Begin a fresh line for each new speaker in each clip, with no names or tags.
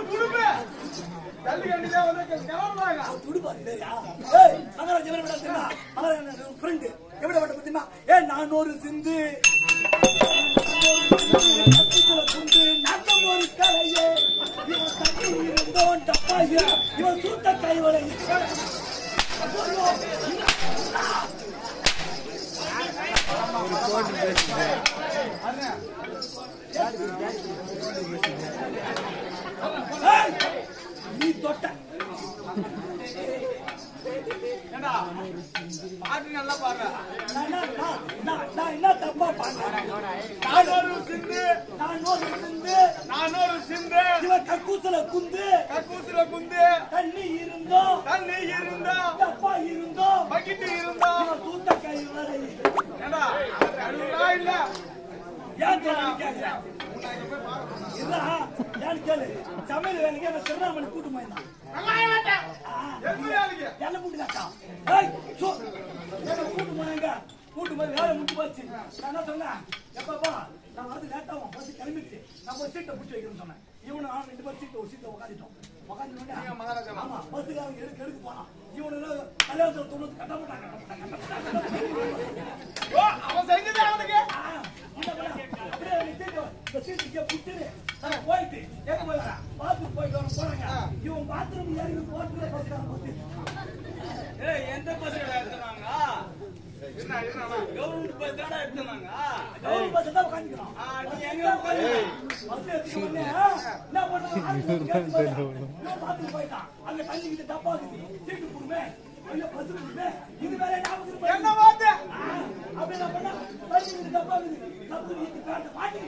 துடுப்பு தள்ளி கண்டிதா வந்து கவர்றாங்க
துடுப்பு சரியா ஏய் மகராஜ் எவர விட தெரியுமா மகராஜ் ஃப்ரெண்ட் எவர விட தெரியுமா ஏய் நான் ஒரு சிந்து குண்டு நாட்டம் ஒரு கலையே இவன் தண்ணி இருந்தோம் டப்பாயா இவன் சூத்த கைவளை நீ தொட்ட
பாட்டு நல்லா பாடுற
நான் என்ன தப்பா பாடுறேன்
நானொரு சிந்து
இவன் கக்கூசுல குந்து தண்ணி இருந்தோம் தப்பா இருந்தோம்
பக்கிட்டு இருந்தோம்
இவன் சூத்த கை வரை
ஏண்டா அழுறா இல்ல
ஏன் கேக்குற இல்ல ஏன் கேளு சமையல் வேலைக்கு என்ன திருநாமணி கூட்டு போயிருந்தான் என்ன கூட்டு காட்டா கூட்டு போனாங்க கூட்டு போய் வேலை முடிச்சு போச்சு நான் என்ன சொன்னேன் எப்பப்பா நான் வந்து லேட்டாவும் பஸ் கிளம்பிடுச்சு நான் ஒரு சீட்டை பிடிச்சி வைக்கிறேன்னு சொன்னேன் இவனு 2 பேர் சீட்டை ஒரு சீட்டை உட்காந்துட்டோம் உட்காந்து ஆமா பஸ்ஸுக்காரங்க எடுக்க போனான் இவனு கல்யாணத்தில் தொண்ணூறு கட்ட மாட்டாங்க
அவன் செஞ்சது அவனுக்கு
போயிட்டு எங்க போய் பாத்ரூம் போயிட்டு போறாங்க இவன் பாத்ரூம் இறங்கி போட்டு
எந்த பஸ் எடுத்தாங்க கவர்மெண்ட் பஸ் தானே எடுத்தாங்க
கவர்மெண்ட் பஸ் தான் உட்காந்துக்கிறோம்
நீ எங்க
பஸ் எடுத்துக்கொண்டே என்ன பண்ணாங்க பாத்ரூம் போயிட்டான் அங்க தண்ணி கிட்ட டப்பா சீட்டு போடுமே ஐயோ பஸ் போடுமே இது வேற ஞாபகம்
என்ன வாத்து
அப்படி என்ன பண்ணா தண்ணி கிட்ட டப்பா தப்பு நீ காட்ட மாட்டி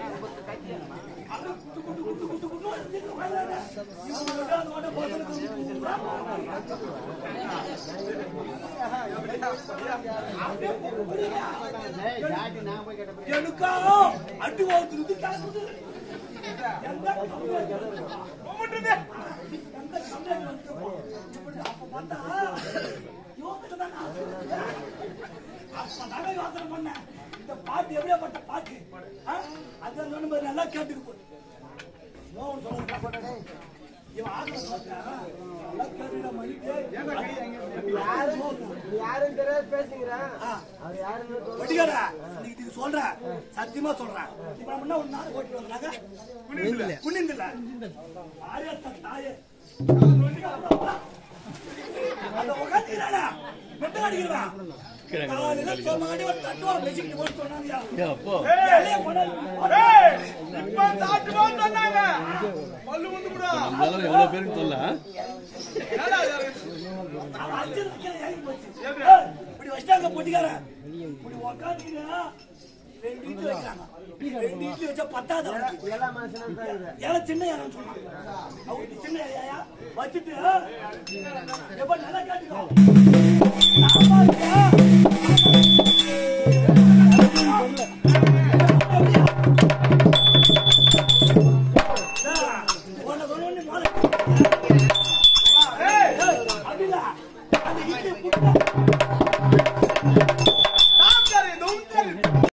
அப்படி குட்டு வராங்க இவங்க வந்து எனக்கா அடி ஓத்துறது கலக்குது எந்த அப்ப பார்த்தா அப்பதான் யோசனை பண்ண இந்த பாட்டு எப்படியாப்பட்ட பாட்டு அது நண்பர் நல்லா கேட்டுக்கு போய் இவன் சொல்றேன் சத்தியமா சொல்றேன் இப்ப நம்ம என்ன ஒரு நாள் ஓட்டு வந்தாங்க புண்ணியந்தில்ல தாயே அந்த உட்காந்துக்கிறானா மெட்ட அடிக்கிறான்
எவ்வளவு பேருக்கு சொல்ல
இப்படி வச்சாங்க போட்டிக்காரன் இப்படி உட்காந்துக்கிறா 2 இட்லி வைக்கிறாங்க 2 இட்லி வச்சா பத்தாது ஏழை சின்ன யாரும் சொன்னான் அவங்க சின்ன இலையா வச்சுட்டு எப்ப நல்லா கேட்டுக்கோ